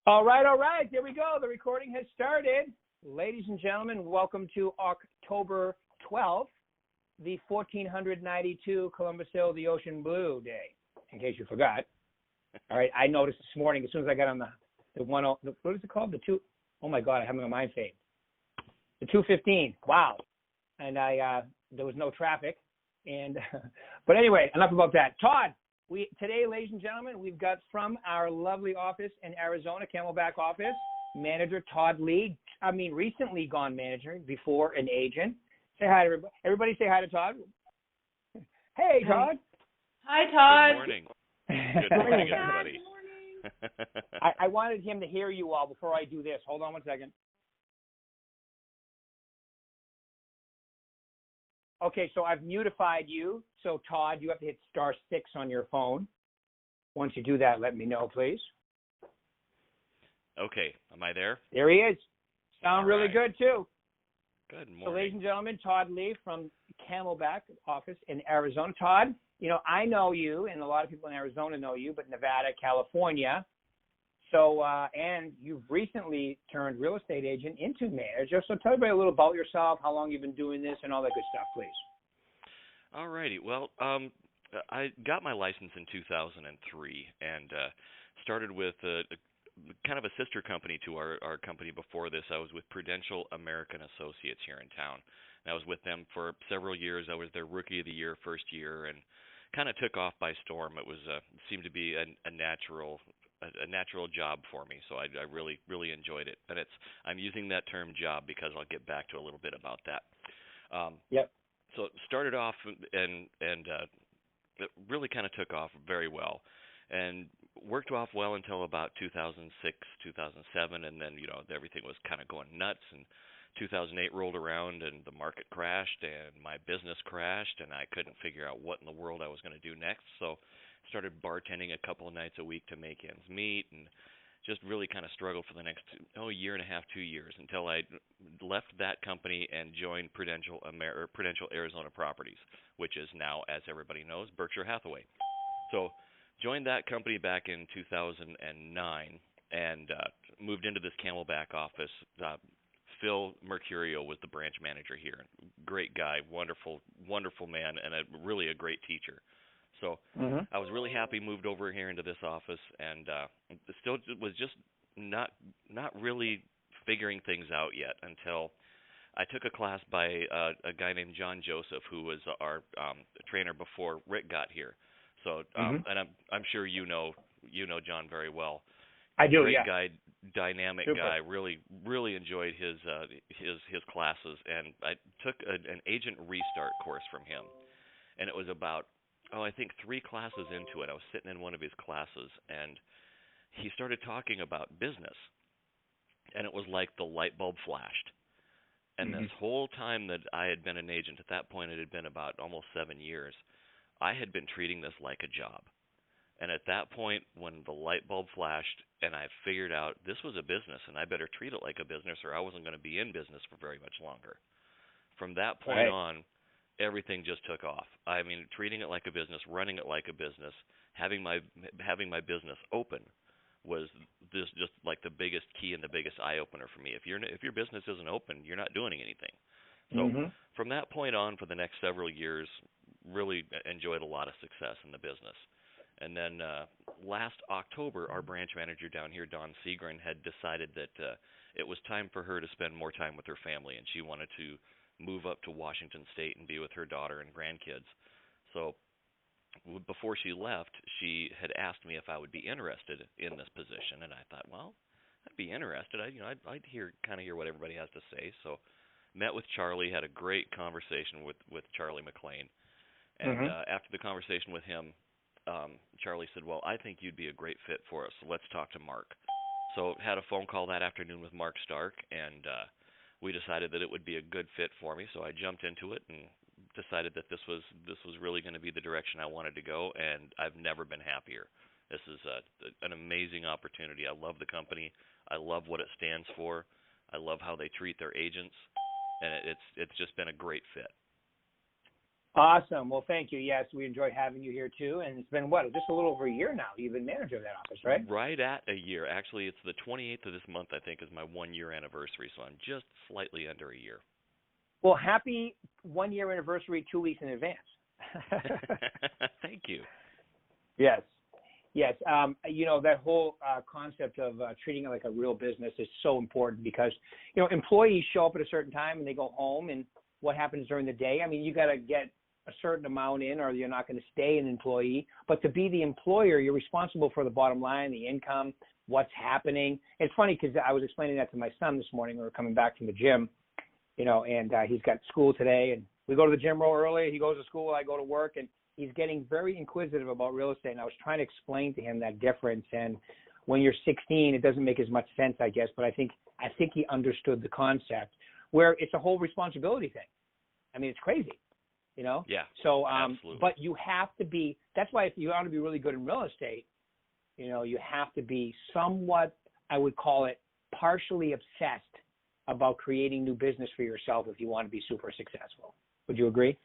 All right, all right. There we go. The recording has started. Ladies and gentlemen, welcome to October 12th, the 1492 Columbus Hill, the Ocean Blue Day, in case you forgot. All right, I noticed this morning as soon as I got on the what is it called? Oh my God, I have my mind fade. The 215. Wow. And there was no traffic. And but anyway, enough about that. Todd, today, ladies and gentlemen, we've got from our lovely office in Arizona, Camelback office, manager Todd Lee. Recently gone manager, before an agent. Say hi to everybody. Everybody say hi to Todd. Hey, Todd. Hi, Todd. Good morning. Good morning, everybody. Good morning. I wanted him to hear you all before I do this. Hold on one second. Okay, so I've mutified you. So, Todd, you have to hit *6 on your phone. Once you do that, let me know, please. Okay, am I there? There he is. Sound All really right. good, too. Good morning. So, ladies and gentlemen, Todd Lee from Camelback office in Arizona. Todd, I know you, and a lot of people in Arizona know you, but Nevada, California. So, and you've recently turned real estate agent into manager. So tell everybody a little about yourself, how long you've been doing this, and all that good stuff, please. All righty. Well, I got my license in 2003 and started with kind of a sister company to our company before this. I was with Prudential American Associates here in town. And I was with them for several years. I was their Rookie of the Year first year and kind of took off by storm. It was seemed to be a natural job for me, so I really enjoyed it. And I'm using that term job because I'll get back to a little bit about that. Yep. So it started off and it really kind of took off very well, and worked off well until about 2006, 2007, and then everything was kind of going nuts. And 2008 rolled around and the market crashed and my business crashed and I couldn't figure out what in the world I was going to do next. So started bartending a couple of nights a week to make ends meet, and just really kind of struggled for the next year and a half, 2 years, until I left that company and joined Prudential Arizona Properties, which is now, as everybody knows, Berkshire Hathaway. So joined that company back in 2009 and moved into this Camelback office. Phil Mercurio was the branch manager here. Great guy, wonderful man, and really a great teacher. So I was really happy, moved over here into this office, and still was just not really figuring things out yet until I took a class by a guy named John Joseph, who was our trainer before Rick got here. So and I'm sure you know John very well. I do. Great Yeah. guy, dynamic Super. guy. Really enjoyed his classes, and I took an agent restart course from him, and it was about I think 3 classes into it. I was sitting in one of his classes, and he started talking about business, and it was like the light bulb flashed. And this whole time that I had been an agent, at that point it had been about almost 7 years, I had been treating this like a job. And at that point, when the light bulb flashed and I figured out this was a business and I better treat it like a business or I wasn't going to be in business for very much longer. From that point on, everything just took off. I mean, treating it like a business, running it like a business, having my business open was just like the biggest key and the biggest eye opener for me. If your business isn't open, you're not doing anything. So from that point on, for the next several years, really enjoyed a lot of success in the business. And then last October, our branch manager down here, Dawn Segren, had decided that it was time for her to spend more time with her family, and she wanted to move up to Washington State and be with her daughter and grandkids. So before she left, she had asked me if I would be interested in this position, and I thought, well, I'd be interested. I'd hear what everybody has to say. So met with Charlie, had a great conversation with Charlie McLean, and after the conversation with him, Charlie said, well, I think you'd be a great fit for us, so let's talk to Mark. So had a phone call that afternoon with Mark Stark, and we decided that it would be a good fit for me, so I jumped into it and decided that this was really going to be the direction I wanted to go, and I've never been happier. This is an amazing opportunity. I love the company. I love what it stands for. I love how they treat their agents, and it's just been a great fit. Awesome. Well, thank you. Yes, we enjoyed having you here too. And it's been what, just a little over a year now. You've been manager of that office, right? Right at a year. Actually, it's the 28th of this month, I think, is my 1 year anniversary, so I'm just slightly under a year. Well, happy 1 year anniversary 2 weeks in advance. Thank you. Yes. Yes. That whole concept of treating it like a real business is so important because, employees show up at a certain time and they go home, and what happens during the day? I mean, you got to get a certain amount in or you're not going to stay an employee. But to be the employer, you're responsible for the bottom line, the income, what's happening. It's funny because I was explaining that to my son this morning. We were coming back from the gym, and he's got school today. And we go to the gym real early. He goes to school. I go to work. And he's getting very inquisitive about real estate. And I was trying to explain to him that difference. And when you're 16, it doesn't make as much sense, I guess. But I think he understood the concept where it's a whole responsibility thing. I mean, it's crazy. Yeah. So, absolutely. but you have to be. That's why if you want to be really good in real estate, you have to be somewhat, I would call it, partially obsessed about creating new business for yourself if you want to be super successful. Would you agree?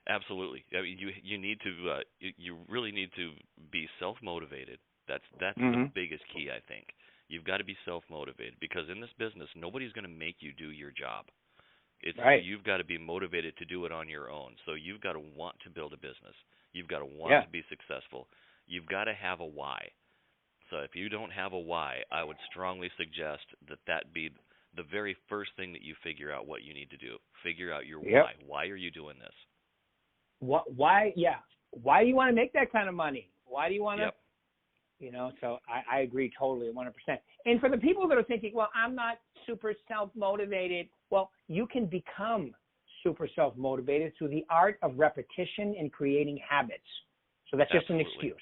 Absolutely. I mean, you need to you really need to be self-motivated. That's Mm-hmm. the biggest key, I think. You've got to be self-motivated because in this business, nobody's going to make you do your job. It's right. You've got to be motivated to do it on your own. So you've got to want to build a business. You've got to want to be successful. You've got to have a why. So if you don't have a why, I would strongly suggest that be the very first thing that you figure out what you need to do. Figure out your why. Why are you doing this? Why? Yeah. Why do you want to make that kind of money? Why do you want to? Yep. So I agree totally, 100%. And for the people that are thinking, well, I'm not super self-motivated. Well, you can become super self-motivated through the art of repetition and creating habits. So that's just an excuse.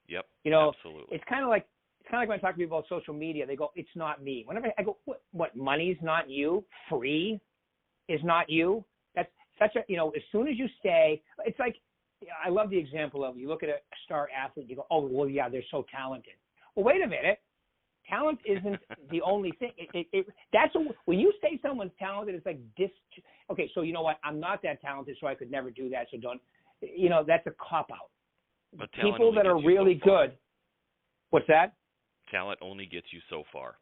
Yep. Absolutely. It's kind of like when I talk to people about social media, they go, it's not me. Whenever I go, what money's not you? Free is not you? That's such a, as soon as you say, it's like, I love the example of you look at a star athlete, you go, oh, well, yeah, they're so talented. Well, wait a minute. Talent isn't the only thing. When you say someone's talented, it's like this. Okay, so you know what? I'm not that talented, so I could never do that. So don't, that's a cop-out. But people that are really good. What's that? Talent only gets you so far.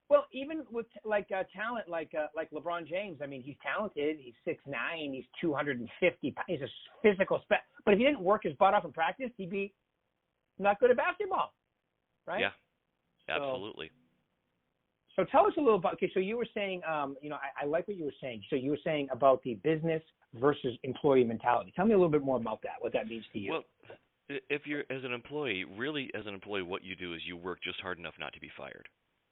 Well, even with talent like LeBron James, I mean, he's talented. He's 6'9", he's 250 pounds. He's a physical but if he didn't work his butt off in practice, he'd be not good at basketball, right? Yeah, absolutely. So tell us a little about. Okay, so you were saying, I like what you were saying. So you were saying about the business versus employee mentality. Tell me a little bit more about that. What that means to you. Well, if you're as an employee, what you do is you work just hard enough not to be fired.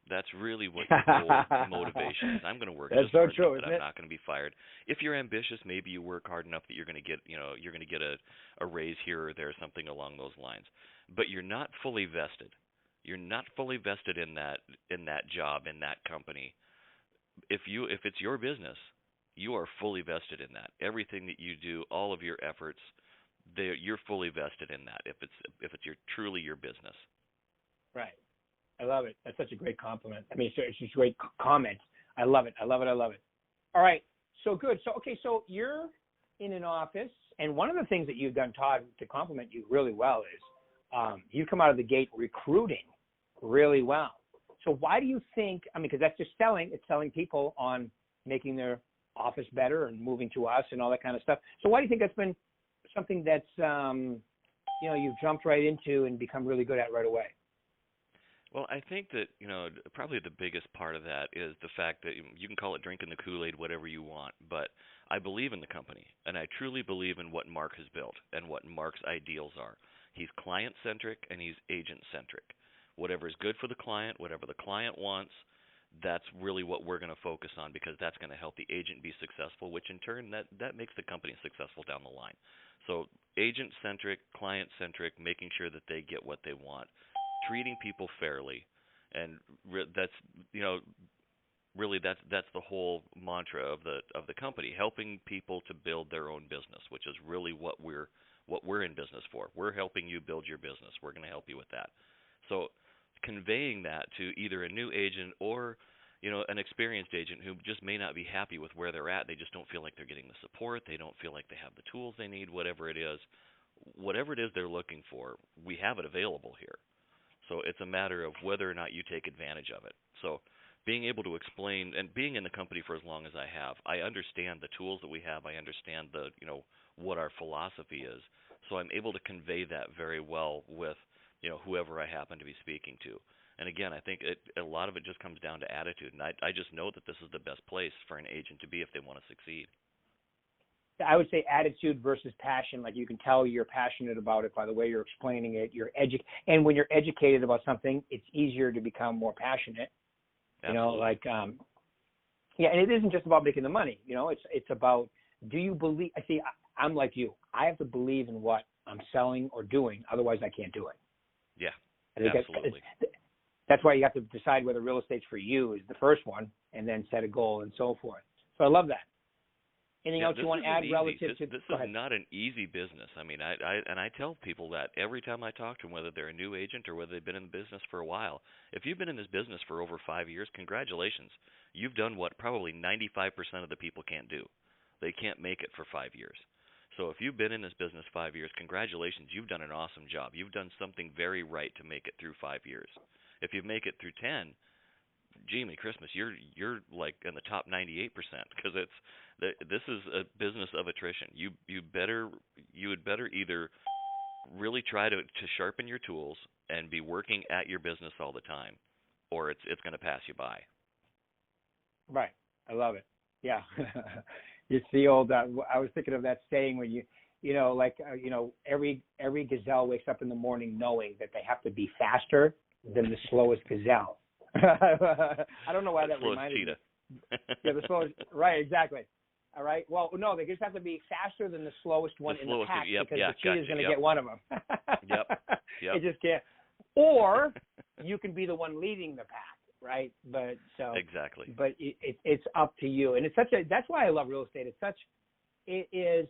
That's really what your whole motivation is. I'm going to work just hard enough that I'm not going to be fired. If you're ambitious, maybe you work hard enough that you're going to get a raise here or there, something along those lines. But you're not fully vested. You're not fully vested in that job, in that company. If it's your business, you are fully vested in that. Everything that you do, all of your efforts, you're fully vested in that. If it's truly your business. Right. I love it. That's such a great compliment. I mean, it's just a great comment. I love it. All right. So good. So you're in an office, and one of the things that you've done, Todd, to compliment you really well is you come out of the gate recruiting really well. So why do you think, because that's just selling. It's selling people on making their office better and moving to us and all that kind of stuff. So why do you think that's been something that's, you've jumped right into and become really good at right away? Well, I think that, probably the biggest part of that is the fact that you can call it drinking the Kool-Aid, whatever you want, but I believe in the company, and I truly believe in what Mark has built and what Mark's ideals are. He's client-centric and he's agent-centric. Whatever is good for the client, whatever the client wants, that's really what we're going to focus on because that's going to help the agent be successful, which in turn, that makes the company successful down the line. So agent-centric, client-centric, making sure that they get what they want. Treating people fairly, and that's the whole mantra of the company, helping people to build their own business, which is really what we're in business for. We're helping you build your business. We're going to help you with that. So conveying that to either a new agent or an experienced agent who just may not be happy with where they're at. They just don't feel like they're getting the support. They don't feel like they have the tools they need, whatever it is. Whatever it is they're looking for, we have it available here. So it's a matter of whether or not you take advantage of it. So being able to explain, and being in the company for as long as I have, I understand the tools that we have. I understand what our philosophy is. So I'm able to convey that very well with, whoever I happen to be speaking to. And again, I think a lot of it just comes down to attitude. And I just know that this is the best place for an agent to be if they want to succeed. I would say attitude versus passion. Like, you can tell you're passionate about it by the way you're explaining it. And when you're educated about something, it's easier to become more passionate. Absolutely. And it isn't just about making the money. It's about, do you believe? I'm like you. I have to believe in what I'm selling or doing. Otherwise, I can't do it. Yeah, absolutely. That's why you have to decide whether real estate's for you is the first one, and then set a goal and so forth. So I love that. Anything else you want to add relative to this? Is not an easy business. I mean, I tell people that every time I talk to them, whether they're a new agent or whether they've been in the business for a while. If you've been in this business for over 5 years, congratulations. You've done what probably 95% of the people can't do. They can't make it for 5 years. So if you've been in this business 5 years, congratulations. You've done an awesome job. You've done something very right to make it through 5 years. If you make it through 10, Jimmy Christmas, you're like in the top 98%, because this is a business of attrition. You would better either really try to sharpen your tools and be working at your business all the time, or it's going to pass you by. Right. I love it. Yeah. It's the old. I was thinking of that saying when every gazelle wakes up in the morning knowing that they have to be faster than the slowest gazelle. I don't know why that reminded cheetah. me. Yeah, the slowest. Right, exactly. All right. Well, no, they just have to be faster than the slowest one in the pack, because the cheetah is going to get one of them. Yep. It just can't. Or you can be the one leading the pack, right? But exactly. But it's up to you, and that's why I love real estate. It is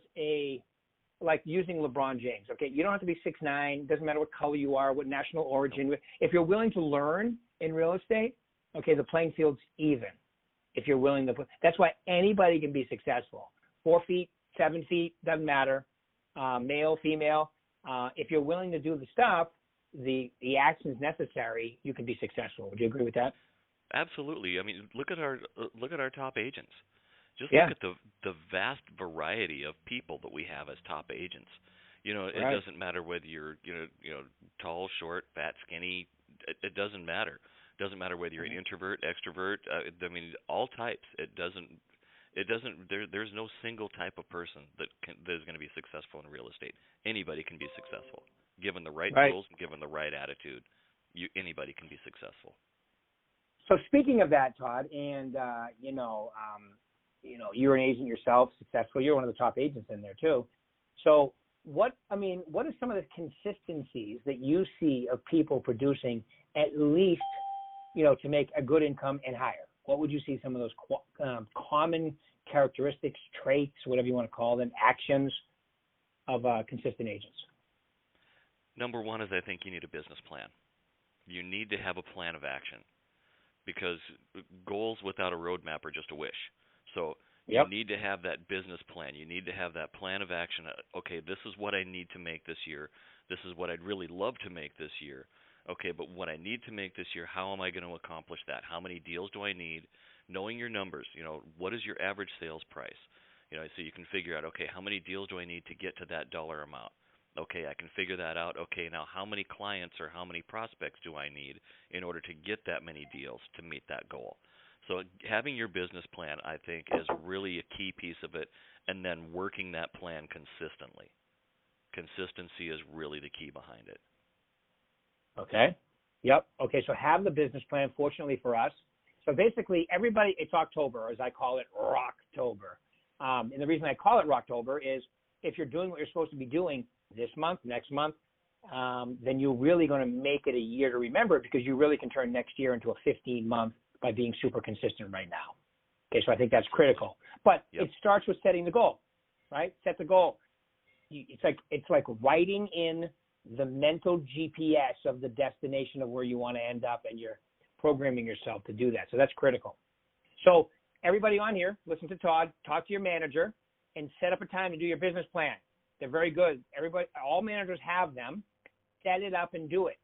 like using LeBron James. Okay, you don't have to be 6'9". Doesn't matter what color you are, what national origin. Nope. If you're willing to learn in real estate, okay, the playing field's even. If you're willing to that's why anybody can be successful. 4 feet, 7 feet, doesn't matter. Male, female. If you're willing to do the stuff, the actions necessary, you can be successful. Would you agree with that? Absolutely. I mean, look at our top agents. Just look at the vast variety of people that we have as top agents. It doesn't matter whether you're tall, short, fat, skinny. It doesn't matter. It doesn't matter whether you're an introvert, extrovert. I mean, all types. There's no single type of person that is going to be successful in real estate. Anybody can be successful, given the right tools and given the right attitude. Anybody can be successful. So speaking of that, Todd, and you're an agent yourself, successful. You're one of the top agents in there too. So what are some of the consistencies that you see of people producing at least, to make a good income and higher? What would you see some of those common characteristics, traits, whatever you want to call them, actions of consistent agents? Number one is, I think you need a business plan. You need to have a plan of action, because goals without a roadmap are just a wish. So you need to have that business plan. You need to have that plan of action. Okay, this is what I need to make this year. This is what I'd really love to make this year. Okay, but what I need to make this year, how am I going to accomplish that? How many deals do I need? Knowing your numbers, what is your average sales price? So you can figure out, okay, how many deals do I need to get to that dollar amount? Okay, I can figure that out. Okay, now how many clients or how many prospects do I need in order to get that many deals to meet that goal? So having your business plan, I think, is really a key piece of it, and then working that plan consistently. Consistency is really the key behind it. Okay. Yep. Okay, so have the business plan, fortunately for us. So basically, everybody, it's October, as I call it, Rocktober. And the reason I call it Rocktober is if you're doing what you're supposed to be doing this month, next month, then you're really going to make it a year to remember it, because you really can turn next year into a 15-month by being super consistent right now. Okay, so I think that's critical. But it starts with setting the goal, right? Set the goal. It's like writing in the mental GPS of the destination of where you want to end up, and you're programming yourself to do that. So that's critical. So everybody on here, listen to Todd, talk to your manager, and set up a time to do your business plan. They're very good. Everybody, all managers have them. Set it up and do it.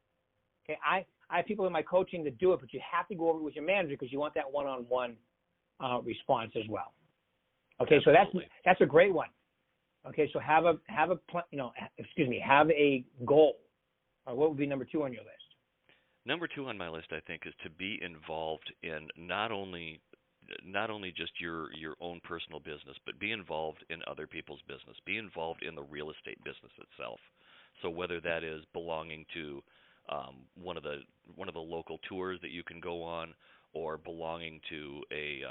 Okay, I have people in my coaching that do it, but you have to go over it with your manager because you want that one-on-one response as well. Okay, Absolutely. so that's a great one. Okay, so have a goal. What would be number 2 on your list? Number 2 on my list, I think, is to be involved in not only just your own personal business, but be involved in other people's business. Be involved in the real estate business itself. So whether that is belonging to one of the local tours that you can go on, or belonging to a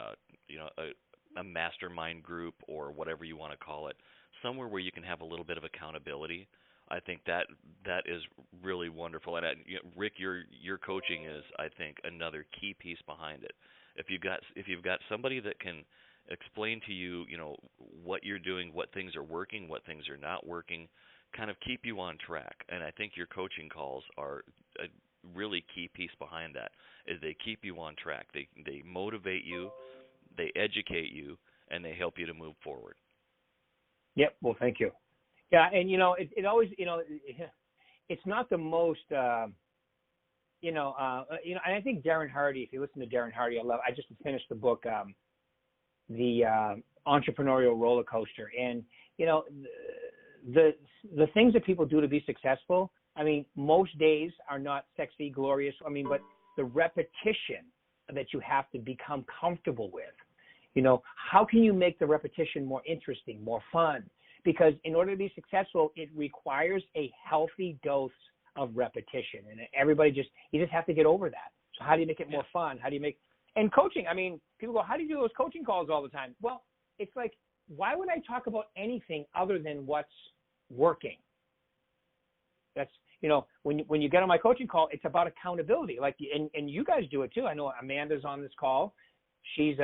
mastermind group, or whatever you want to call it, somewhere where you can have a little bit of accountability. I think that is really wonderful. And Rick, your coaching is, I think, another key piece behind it. If you've got somebody that can explain to you, what you're doing, what things are working, what things are not working, kind of keep you on track. And I think your coaching calls are a really key piece behind that. Is they keep you on track. They motivate you, they educate you, and they help you to move forward. Yep. Well, thank you. Yeah, and it always, it's not the most, and I think Darren Hardy. If you listen to Darren Hardy, I just finished the book, the Entrepreneurial Roller Coaster, and the things that people do to be successful. I mean, most days are not sexy, glorious. I mean, but the repetition that you have to become comfortable with. How can you make the repetition more interesting, more fun? Because in order to be successful, it requires a healthy dose of repetition. And you just have to get over that. So how do you make it more fun? And coaching, I mean, people go, how do you do those coaching calls all the time? Well, it's like, why would I talk about anything other than what's working? That's, when you get on my coaching call, it's about accountability. Like, and you guys do it too. I know Amanda's on this call. She's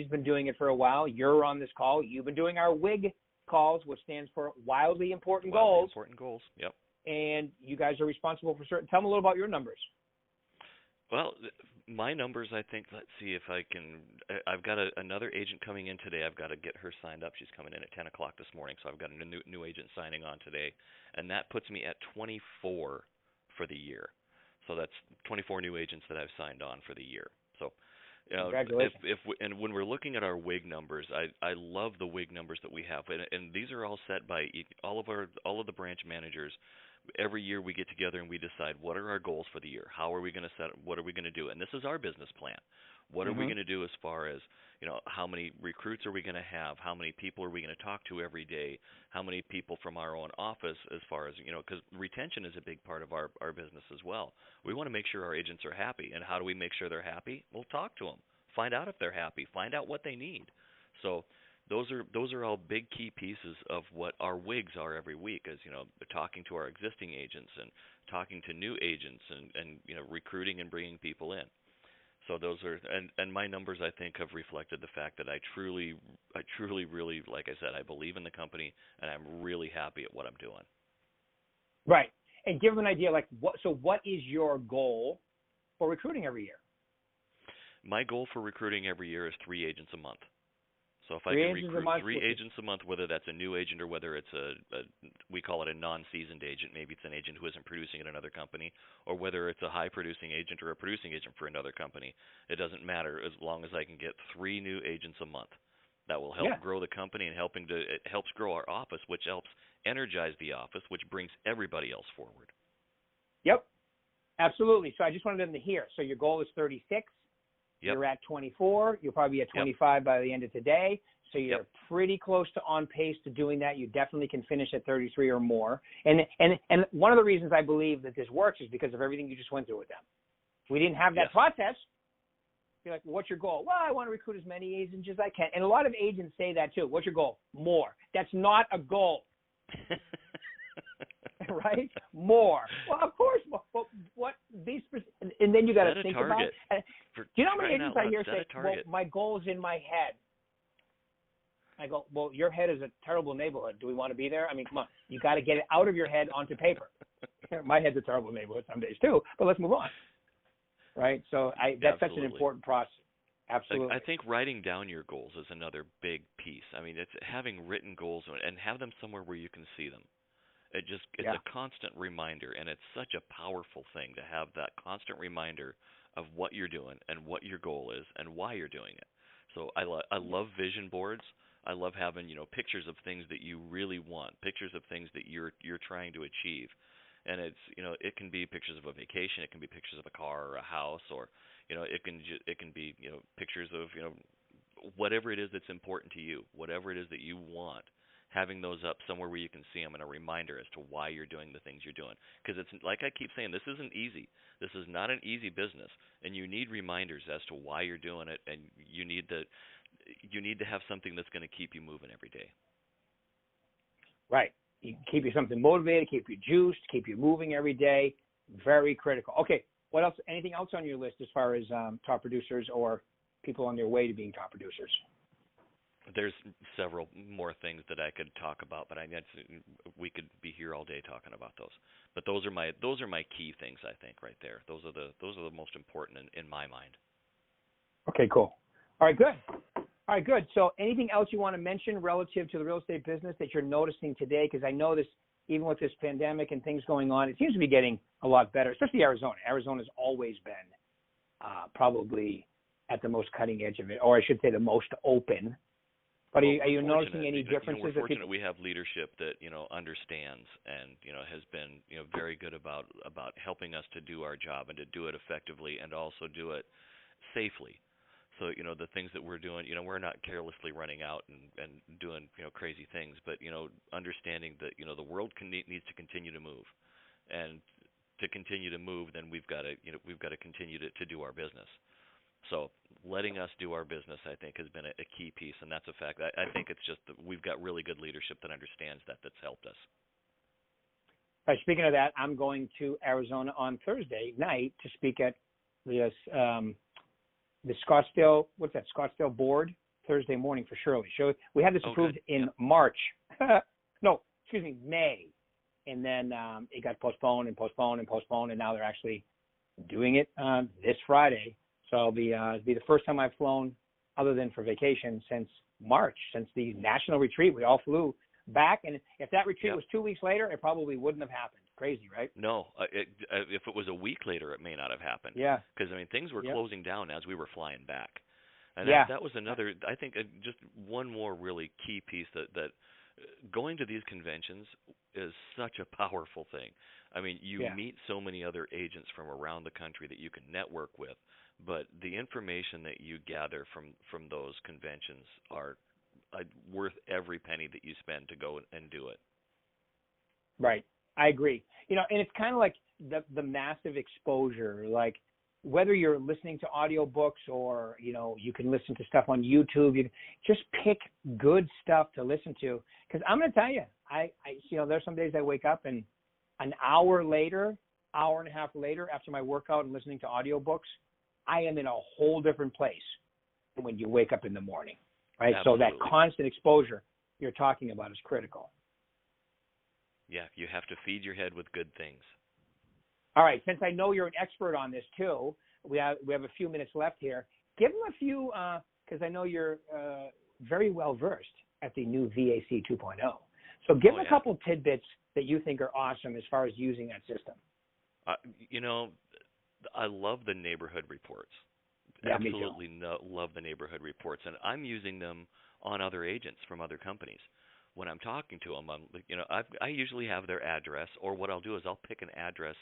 been doing it for a while. You're on this call. You've been doing our WIG calls, which stands for Wildly Important Goals. Important goals. Yep. And you guys are responsible for certain. Tell me a little about your numbers. Well, my numbers, I think. Let's see if I can. I've got another agent coming in today. I've got to get her signed up. She's coming in at 10 o'clock this morning, so I've got a new agent signing on today, and that puts me at 24 for the year. So that's 24 new agents that I've signed on for the year. So. Congratulations. And when we're looking at our WIG numbers, I love the WIG numbers that we have, and these are all set by all of the branch managers. Every year we get together and we decide what are our goals for the year. How are we going to set? What are we going to do? And this is our business plan. What are we going to do as far as how many recruits are we going to have? How many people are we going to talk to every day? How many people from our own office, as far as because retention is a big part of our business as well. We want to make sure our agents are happy. And how do we make sure they're happy? We'll talk to them, find out if they're happy, find out what they need. So those are all big key pieces of what our WIGs are every week. As talking to our existing agents and talking to new agents and recruiting and bringing people in. So those are, and my numbers, I think, have reflected the fact that I truly, really, like I said, I believe in the company, and I'm really happy at what I'm doing. Right. And give them an idea, what is your goal for recruiting every year? My goal for recruiting every year is 3 agents a month. So if I Three can agents recruit a month, 3 agents a month, whether that's a new agent or whether it's we call it a non-seasoned agent, maybe it's an agent who isn't producing at another company, or whether it's a high-producing agent or a producing agent for another company, it doesn't matter as long as I can get 3 new agents a month. That will help grow the company and it helps grow our office, which helps energize the office, which brings everybody else forward. Yep, absolutely. So I just wanted them to hear. So your goal is 36. Yep. You're at 24. You'll probably be at 25 by the end of today. So you're pretty close to on pace to doing that. You definitely can finish at 33 or more. And one of the reasons I believe that this works is because of everything you just went through with them. If we didn't have that process, you're like, well, what's your goal? Well, I want to recruit as many agents as I can. And a lot of agents say that too. What's your goal? More. That's not a goal. Right? More. Well, of course. What these? And then you got to think about it. Do you know how many agents I hear say, "Well, my goal is in my head"? I go, "Well, your head is a terrible neighborhood. Do we want to be there? I mean, come on. You got to get it out of your head onto paper." My head's a terrible neighborhood some days too. But let's move on. right? So that's such an Absolutely. important process. Absolutely. I think writing down your goals is another big piece. I mean, it's having written goals and have them somewhere where you can see them. It's Yeah. a constant reminder, and it's such a powerful thing to have that constant reminder of what you're doing and what your goal is and why you're doing it. So I love vision boards. I love having, pictures of things that you really want, pictures of things that you're trying to achieve. And it's, it can be pictures of a vacation, it can be pictures of a car or a house, or, it can be, pictures of, whatever it is that's important to you, whatever it is that you want, having those up somewhere where you can see them and a reminder as to why you're doing the things you're doing. Because it's like I keep saying, this isn't easy. This is not an easy business, and you need reminders as to why you're doing it, and you need to have something that's going to keep you moving every day. Right. You keep you something motivated, keep you juiced, keep you moving every day. Very critical. Okay. What else? Anything else on your list as far as top producers or people on their way to being top producers? There's several more things that I could talk about, but we could be here all day talking about those. But those are my key things, I think, right there. Those are the most important in my mind. Okay, cool. All right, good. So anything else you want to mention relative to the real estate business that you're noticing today? Because I know this, even with this pandemic and things going on, it seems to be getting a lot better, especially Arizona. Arizona's always been probably at the most cutting edge of it, or I should say the most open. But are you noticing any differences? We're fortunate we have leadership that understands and has been very good about helping us to do our job and to do it effectively and also do it safely. So the things that we're doing, we're not carelessly running out and doing crazy things, but understanding that the world needs to continue to move, and to continue to move, then we've got to continue to do our business. So letting us do our business, I think, has been a key piece, and that's a fact. I think it's just that we've got really good leadership that understands that's helped us. All right, speaking of that, I'm going to Arizona on Thursday night to speak at the Scottsdale, Scottsdale board Thursday morning for Shirley. We had this approved in March. No, excuse me, May. And then it got postponed, and now they're actually doing it this Friday. So it'll be the first time I've flown other than for vacation since March, since the national retreat. We all flew back, and if that retreat was 2 weeks later, it probably wouldn't have happened. Crazy, right? No, if it was a week later, it may not have happened. Yeah. Because things were closing down as we were flying back, and that was another. I think just one more really key piece that going to these conventions is such a powerful thing. I mean, you meet so many other agents from around the country that you can network with, but the information that you gather from those conventions are worth every penny that you spend to go and do it. Right. I agree. And it's kind of like the massive exposure, like whether you're listening to audiobooks or, you can listen to stuff on YouTube, you just pick good stuff to listen to. Because I'm going to tell you, I there's some days I wake up and an hour and a half later after my workout and listening to audiobooks, I am in a whole different place than when you wake up in the morning, right? Absolutely. So that constant exposure you're talking about is critical. Yeah, you have to feed your head with good things. All right, since I know you're an expert on this too, we have a few minutes left here. Give them a few, because I know you're very well versed at the new VAC 2.0. So give them a couple tidbits that you think are awesome as far as using that system. I love the neighborhood reports. Yeah, Absolutely love the neighborhood reports, and I'm using them on other agents from other companies. When I'm talking to them, I usually have their address, or what I'll do is I'll pick an address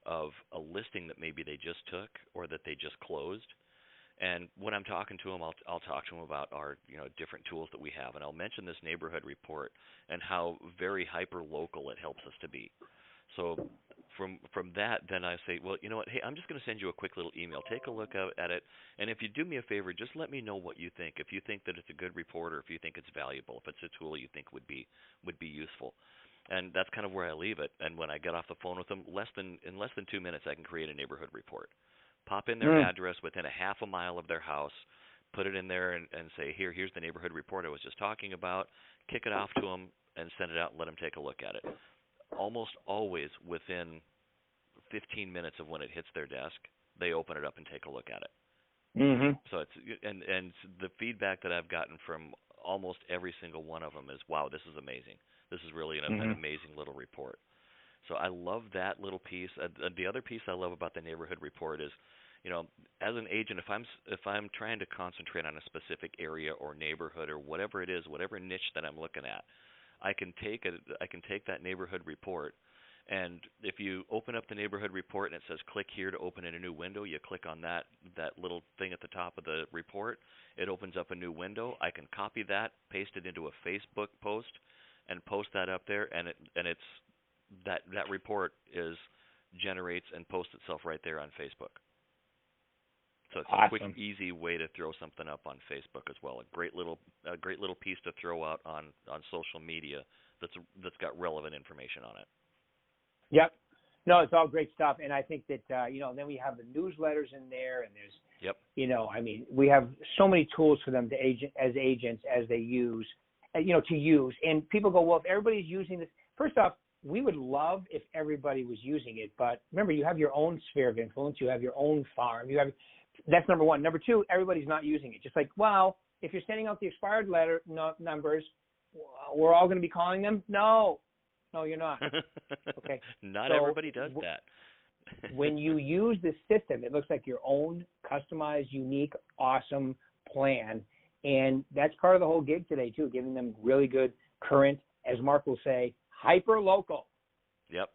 of a listing that maybe they just took or that they just closed. And when I'm talking to them, I'll talk to them about our different tools that we have, and I'll mention this neighborhood report and how very hyper local it helps us to be. So from that, then I say, well, you know what? Hey, I'm just going to send you a quick little email. Take a look at it, and if you do me a favor, just let me know what you think. If you think that it's a good report, or if you think it's valuable, if it's a tool you think would be useful, and that's kind of where I leave it. And when I get off the phone with them, in less than 2 minutes, I can create a neighborhood report. Pop in their address within a half a mile of their house, put it in there, and say, here's the neighborhood report I was just talking about. Kick it off to them and send it out and let them take a look at it. Almost always within 15 minutes of when it hits their desk, they open it up and take a look at it. Mm-hmm. So it's and the feedback that I've gotten from almost every single one of them is, wow, this is amazing. This is really an amazing little report. So I love that little piece. The other piece I love about the neighborhood report is, as an agent, if I'm trying to concentrate on a specific area or neighborhood or whatever it is, whatever niche that I'm looking at, I can take that neighborhood report, and if you open up the neighborhood report and it says click here to open in a new window, you click on that little thing at the top of the report. It opens up a new window. I can copy that, paste it into a Facebook post, and post that up there, and it's that report generates and posts itself right there on Facebook. So it's awesome. A quick, easy way to throw something up on Facebook as well. A great little piece to throw out on social media that's got relevant information on it. Yep. No, it's all great stuff, and I think that then we have the newsletters in there, and there's we have so many tools for them as agents as they use, to use. And people go, well, if everybody's using this, first off, we would love if everybody was using it, but remember, you have your own sphere of influence, you have your own farm, that's number one. Number two, everybody's not using it. Just like, well, if you're sending out the expired letter numbers, we're all going to be calling them? No, you're not. Okay. Not everybody does that. When you use this system, it looks like your own customized, unique, awesome plan. And that's part of the whole gig today, too, giving them really good, current, as Mark will say, hyper-local. Yep.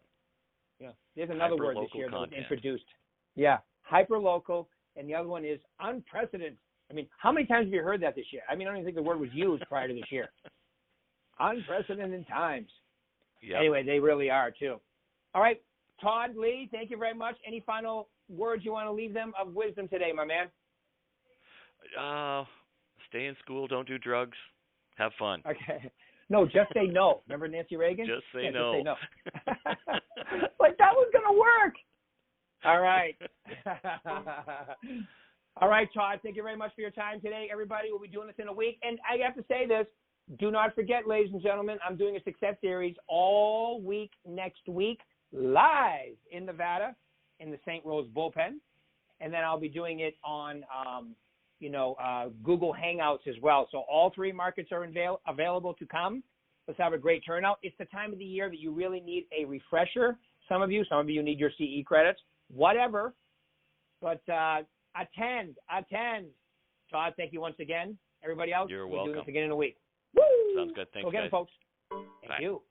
Yeah. There's another word this year that was content. introduced. Yeah, hyper-local. And the other one is unprecedented. I mean, how many times have you heard that this year? I mean, I don't even think the word was used prior to this year. Unprecedented times. Yep. Anyway, they really are, too. All right, Todd, Lee, thank you very much. Any final words you want to leave them of wisdom today, my man? Stay in school. Don't do drugs. Have fun. Okay. No, just say no. Remember Nancy Reagan? Just say no. Just say no. Like that was going to work. All right. All right, Todd, thank you very much for your time today. Everybody, we'll be doing this in a week. And I have to say this. Do not forget, ladies and gentlemen, I'm doing a success series all week next week, live in Nevada in the St. Rose bullpen. And then I'll be doing it on, Google Hangouts as well. So all three markets are available to come. Let's have a great turnout. It's the time of the year that you really need a refresher. Some of you need your CE credits, whatever. But attend. Todd, thank you once again. Everybody else, You're we'll welcome. do this again in a week. Woo! Sounds good. Thanks, Go get guys. it, folks. Bye. Thank you.